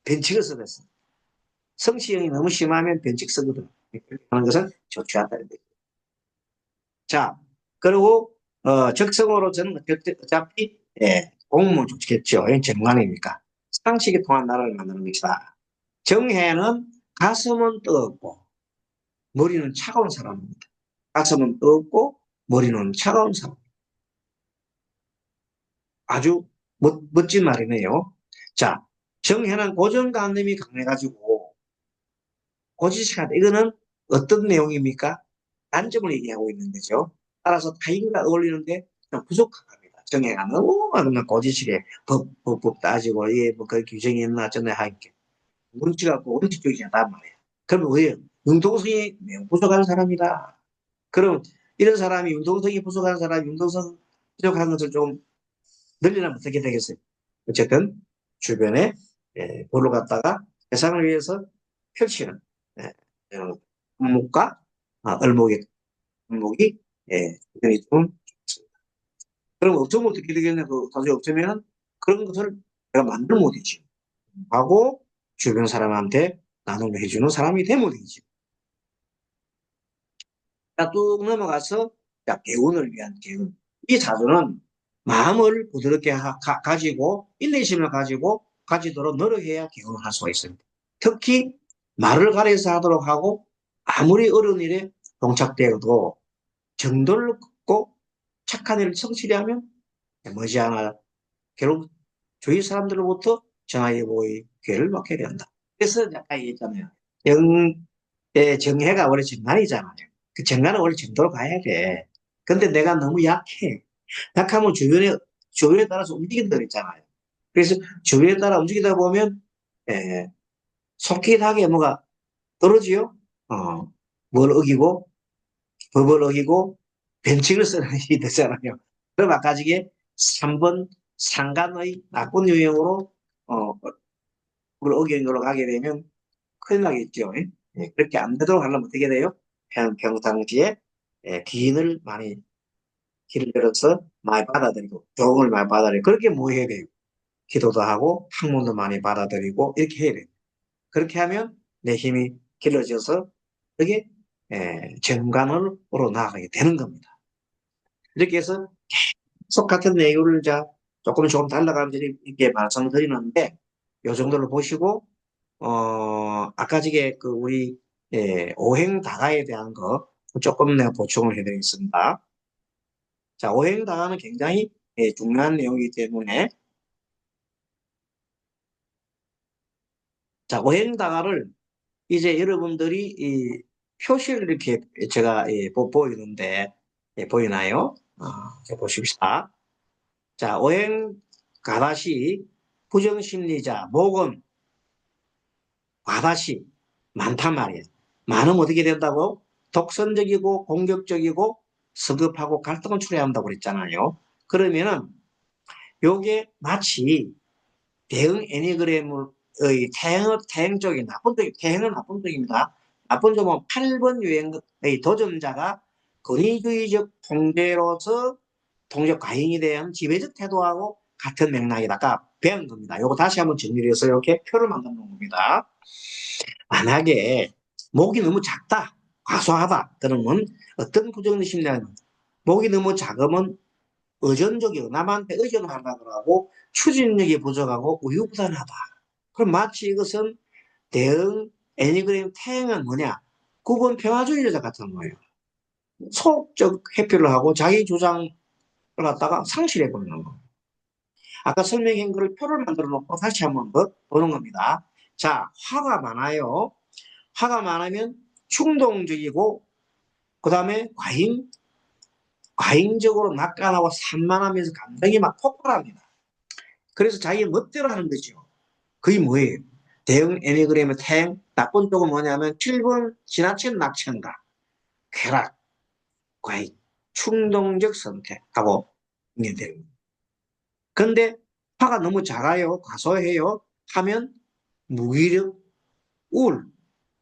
벤치를 쓰겠어. 성취형이 너무 심하면 변칙 쓰거든. 하는 것은 좋지 않다는 거죠. 자, 그리고 적성으로 저는 어차피 공무 좋겠죠. 정관이니까. 상식이 통한 나라를 만드는 것이다. 정해는 가슴은 뜨겁고 머리는 차가운 사람입니다. 가슴은 뜨겁고 머리는 차가운 사람. 아주 멋진 말이네요. 자, 정해는 고정관념이 강해가지고 고지식하다. 이거는 어떤 내용입니까? 단점을 얘기하고 있는 거죠. 따라서 타인과 어울리는데 부족합니다. 정해가 너무 고지식에 법 따지고 이게 뭐그 규정이 있나 저나 하니까 눈치 갖고 원칙적이지 않단 말이에요. 그러면 왜 융통성이 매우 부족한 사람이다. 그럼 이런 사람이 융통성이 부족한 사람이 융통성 부족한 것을 좀 늘리려면 어떻게 되겠어요? 어쨌든 주변에 볼을 갖다가 세상을 위해서 펼치는 품목과 얼목이 굉장히 좀 좋습니다. 그럼 없으면 어떻게 되겠냐? 그 가족이 없으면 그런 것을 내가 만들면 되지. 하고 주변 사람한테 나눔을 해주는 사람이 되면 되지. 자, 뚝 넘어가서 자, 개운을 위한 개운. 이 자조는 마음을 부드럽게 가지고 인내심을 가지고 가지도록 노력해야 개운을 할 수가 있습니다. 특히 말을 가려서 하도록 하고 아무리 어려운 일에 동착되어도 정도를 걷고 착한 일을 성실히 하면 머지않아 결국 주위 사람들로부터 전화위복의 기회를 받게 된다. 그래서 아까 얘기했잖아요. 정해가 원래 정관이잖아요. 그 정관은 원래 정도로 가야 돼. 근데 내가 너무 약해. 약하면 주변에 따라서 움직인다 그랬잖아요. 그래서 주변에 따라 움직이다 보면, 에, 속기하게 뭐가 떨어지요? 어, 뭘 어기고, 법을 어기고, 변칙을 쓰는 일이 되잖아요. 그럼 아까 저게 3번 상간의 나쁜 유형으로, 그걸 어기로 가게 되면 큰일 나겠죠. 그렇게 안 되도록 하려면 어떻게 돼요? 평상시에 기인을 많이 길을 들어서 많이 받아들이고 조언을 많이 받아들이고 그렇게 뭐 해야 돼요? 기도도 하고 학문도 많이 받아들이고 이렇게 해야 돼요. 그렇게 하면 내 힘이 길러져서 그게 정관으로 나아가게 되는 겁니다. 이렇게 해서 계속 같은 내용을 자 조금 달라가면서 이렇게 말씀드리는데 이 정도로 보시고 아까 저게 그 우리 오행다가에 대한 거 조금 내가 보충을 해드리겠습니다. 자, 오행다가는 굉장히 중요한 내용이기 때문에 자, 오행다가를 이제 여러분들이 이 표시를 이렇게 제가 보이는데 보이나요? 보십시다. 자, 오행가다시 부정심리자 목은 과다시 많단 말이에요. 많으면 어떻게 된다고? 독선적이고 공격적이고 서급하고 갈등을 초래한다고 그랬잖아요. 그러면은 요게 마치 대응 애니그램의 태행 쪽이 나쁜 쪽이 태행은 나쁜 쪽입니다. 나쁜 쪽은 8번 유행의 도전자가 권위주의적 통제로서 동적 과잉에 대한 지배적 태도하고 같은 맥락이다. 아까 배운 겁니다. 요거 다시 한번 정리를 해서 이렇게 표를 만들어 놓은 겁니다. 만약에 목이 너무 작다, 과소하다, 그러면 어떤 부정의 심리는 목이 너무 작으면 의존적이고 남한테 의존하려고 하고 추진력이 부족하고 우유부단하다. 그럼 마치 이것은 대응 애니그램 태행은 뭐냐? 구분 평화주의자 같은 거예요. 소극적 회피를 하고 자기 주장을 갖다가 상실해 버리는 거. 아까 설명한 거를 표를 만들어 놓고 다시 한번 더 보는 겁니다. 자, 화가 많아요. 화가 많으면 충동적이고 그 다음에 과잉 과잉적으로 낙관하고 산만하면서 감정이 막 폭발합니다. 그래서 자기 멋대로 하는 거죠. 그게 뭐예요? 대응 애니그램의 태행, 나쁜 쪽은 뭐냐면 7번 지나친 낙천가, 쾌락, 과잉, 충동적 선택하고 연결됩니다. 근데 화가 너무 작아요, 과소해요 하면 무기력, 우울,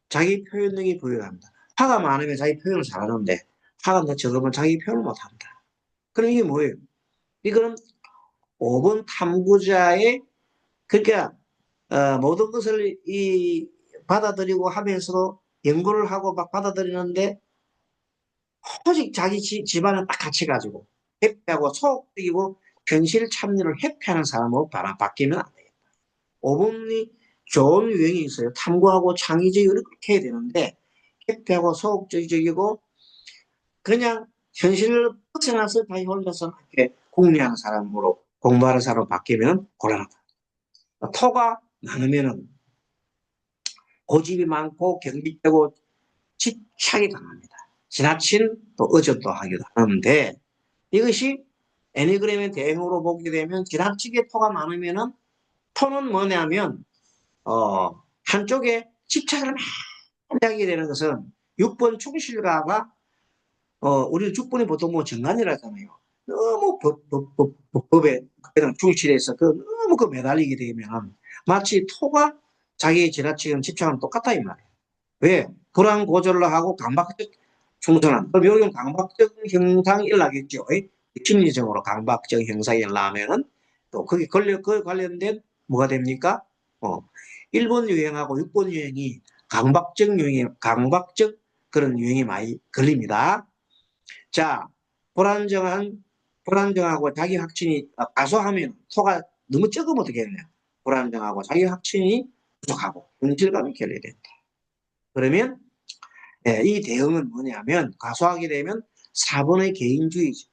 자기 표현력이 부여합니다. 화가 많으면 자기 표현을 잘하는데 화가 너무 적으면 자기 표현을 못한다. 그럼 이게 뭐예요? 이거는 5번 탐구자의 그러니까 모든 것을 받아들이고 하면서도 연구를 하고 막 받아들이는데 오직 자기 집안을 딱 갖춰가지고 회피하고 소극적이고 현실 참여를 회피하는 사람으로 바뀌면 안 돼요. 5번이 좋은 유형이 있어요. 탐구하고 창의적이 이렇게 해야 되는데 회피하고 소극적이고 그냥 현실을 벗어나서 자기 혼자서 이렇게 궁리하는 사람으로 공부하는 사람으로 바뀌면 곤란하다. 토가 많으면은 고집이 많고 경직되고 집착이 강합니다. 지나친 또 의존도 하기도 하는데 이것이 애니그램의 대응으로 보게 되면 지나치게 토가 많으면은 토는 뭐냐면 한쪽에 집착을 많이 하게 되는 것은 6번 충실가가 우리 6번이 보통 뭐 정관이라 하잖아요. 너무 법에 충실해서 너무 매달리게 되면 마치 토가 자기의 지나치는 집착은 똑같다 이 말이에요. 왜? 불안 고절을 하고 강박적 충선한. 그럼 여기는 강박적 형상이 일어나겠죠. 심리적으로 강박적 형상이 일어나면은 또 거기 그 관련된 뭐가 됩니까? 어, 1번 유행하고 6번 유행이 강박적 그런 유행이 많이 걸립니다. 자, 불안정하고 자기 확신이 과소하면 토가 너무 적으면 어떻게 되냐? 불안정하고 자기 확신이 부족하고 현실감이 결여된다. 그러면 이 대응은 뭐냐면 과소하게 되면 4번의 개인주의죠.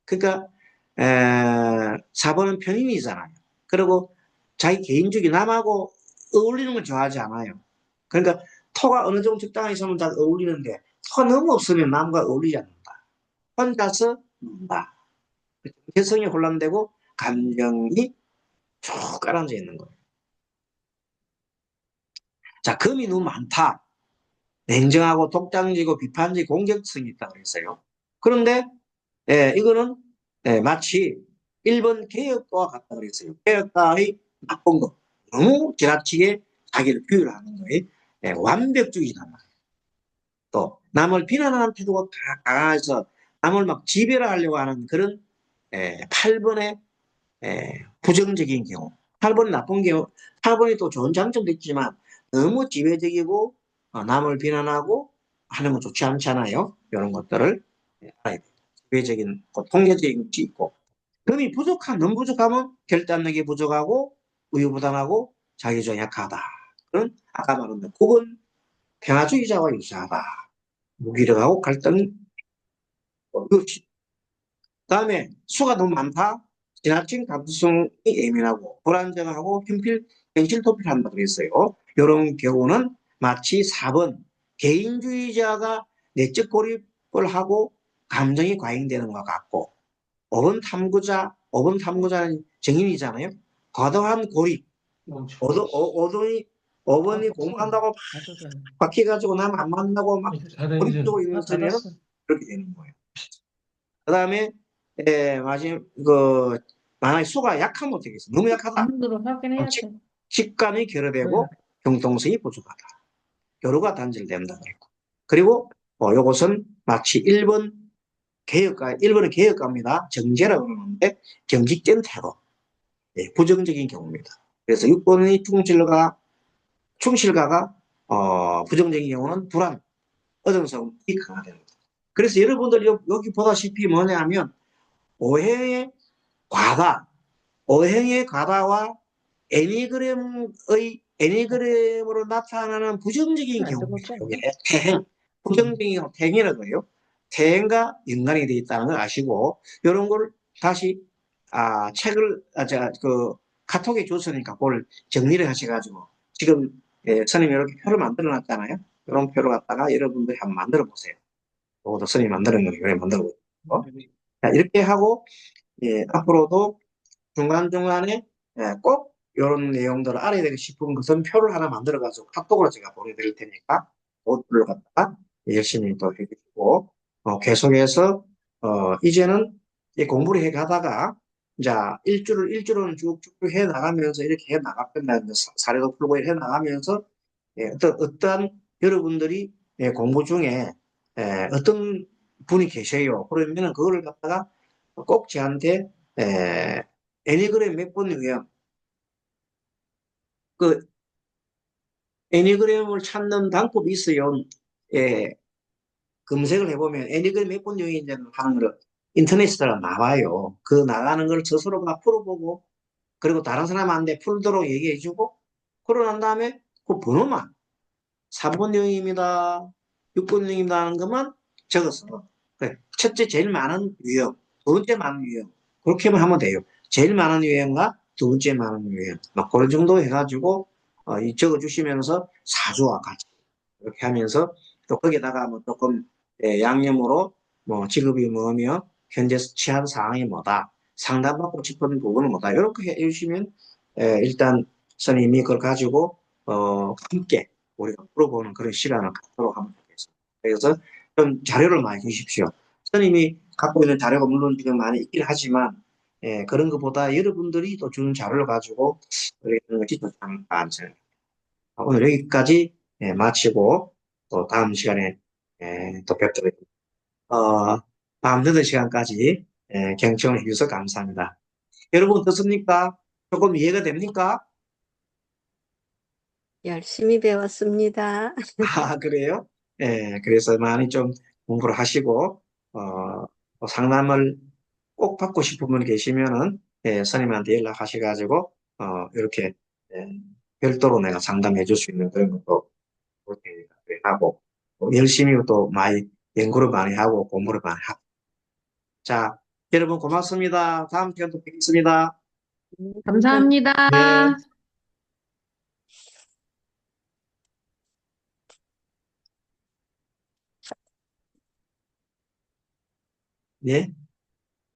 그러니까 4번은 편인이잖아요. 그리고 자기 개인주의 남하고 어울리는 걸 좋아하지 않아요. 그러니까 토가 어느 정도 적당히 있으면 잘 어울리는데 토가 너무 없으면 남과 어울리지 않는다. 혼자서 논다. 개성이 혼란되고 감정이 쭉 깔아앉아 있는 거예요. 자, 금이 너무 많다. 냉정하고 독단지고 비판적 공격성이 있다고 그랬어요. 그런데 이거는 마치 1번 개혁가와 같다 그랬어요. 개혁가의 나쁜 것. 너무 지나치게 자기를 비율하는 거에 완벽주의단 말이에요. 또 남을 비난하는 태도가 강해서 남을 막 지배하려고 하는 그런 8번의 부정적인 경우. 8번이 나쁜 경우. 8번이 또 좋은 장점도 있지만 너무 지배적이고 남을 비난하고 하는 건 좋지 않잖아요. 이런 것들을 알아야 돼요. 지배적인 통계적인 것이 있고 금이 너무 부족하면 결단력이 부족하고 우유부단하고 자기주장이 약하다. 그런 아까 말한 9번 평화주의자와 유사하다. 무기력하고 갈등 없이. 그다음에 수가 너무 많다. 지나친 감수성이 예민하고 불안정하고 현실 도피한다 그랬어요. 이런 경우는 마치 4번 개인주의자가 내적 고립을 하고 감정이 과잉되는 것 같고 5번 탐구자는 정인이잖아요. 과도한 고립, 어돈이 5번이 공부한다고 막 바뀌어가지고 남 안 만나고 막 고립적으로 있는 소리는 그렇게 되는 거예요. 그 다음에 마지막 만약에 수가 약하면 어떻겠어? 너무 약하다. 눈으로 확인해야 돼. 직감이 결여되고 경동성이 부족하다. 여러가 단절된다 그랬고. 그리고 요것은 마치 1번은 개혁가입니다. 정제라고 그러는데 경직된 태도, 부정적인 경우입니다. 그래서 6번의 충실가가 부정적인 경우는 불안, 의존성이 강화됩니다. 그래서 여러분들 여기 보다시피 뭐냐면 오행의 오행의 과다와 애니그램으로 나타나는 부정적인 경우입니다. 이게 부정적인 태행이라고 해요. 태행과 연관이 되어 있다는 걸 아시고 이런 걸 다시 책을 카톡에 줬으니까 그걸 정리를 하셔가지고 지금 선생님이 이렇게 표를 만들어 놨잖아요. 이런 표를 갖다가 여러분들이 한번 만들어 보세요. 그것도 선생님이 만드는 거예요. 만들어 보세요. 자, 이렇게 하고, 예, 앞으로도 중간중간에 꼭 이런 내용들을 알아야 되고 싶은 것은 표를 하나 만들어가지고 카톡으로 제가 보내드릴 테니까 그것들을 갖다가 열심히 또 해주시고 계속해서 이제는 이 공부를 해 가다가 이제 일주일은 쭉쭉 해 나가면서 이렇게 해 나가면 사례도 풀고 해 나가면서 어떠한 여러분들이 공부 중에 어떤 분이 계셔요. 그러면은 그거를 갖다가 꼭 저한테 애니그램 몇 번 유형 그 애니그램을 찾는 방법이 있어요. 예, 검색을 해보면 애니그램 몇 번 유형인지 하는 걸 인터넷에 나와요. 그 나가는 걸 스스로가 풀어보고 그리고 다른 사람한테 풀도록 얘기해주고 그러고 난 다음에 그 번호만 3번 유형입니다. 6번 유형입니다 하는 것만 적어서 그래. 첫째 제일 많은 유형, 두 번째 많은 유형 그렇게만 하면 돼요. 제일 많은 유형과 두 번째 많은 유형 막 그런 정도 해가지고 적어주시면서 사주와 같이 이렇게 하면서 또 거기다가 뭐 조금 양념으로 뭐 직업이 뭐며 현재 취한 상황이 뭐다 상담받고 싶은 부분은 뭐다 이렇게 해주시면 일단 선생님이 그걸 가지고 함께 우리가 풀어보는 그런 시간을 갖도록 하면 좋겠습니다. 그래서 좀 자료를 많이 주십시오. 선생님이 갖고 있는 자료가 물론 지금 많이 있긴 하지만 그런 것보다 여러분들이 또 주는 자료를 가지고 우리가 것이 더 않지. 오늘 여기까지 마치고 또 다음 시간에 또 뵙도록 밤 늦은 시간까지 경청을 해주셔서 감사합니다. 여러분 어떻습니까? 조금 이해가 됩니까? 열심히 배웠습니다. 아, 그래요? 그래서 많이 좀 공부를 하시고, 상담을 꼭 받고 싶은 분 계시면은, 선생님한테 연락하셔가지고, 이렇게, 별도로 내가 상담해 줄 수 있는 그런 것도 그렇게 하고, 열심히 또 많이 연구를 많이 하고 공부를 많이 하고. 자, 여러분 고맙습니다. 다음 시간 또 뵙겠습니다. 감사합니다. 네. 네.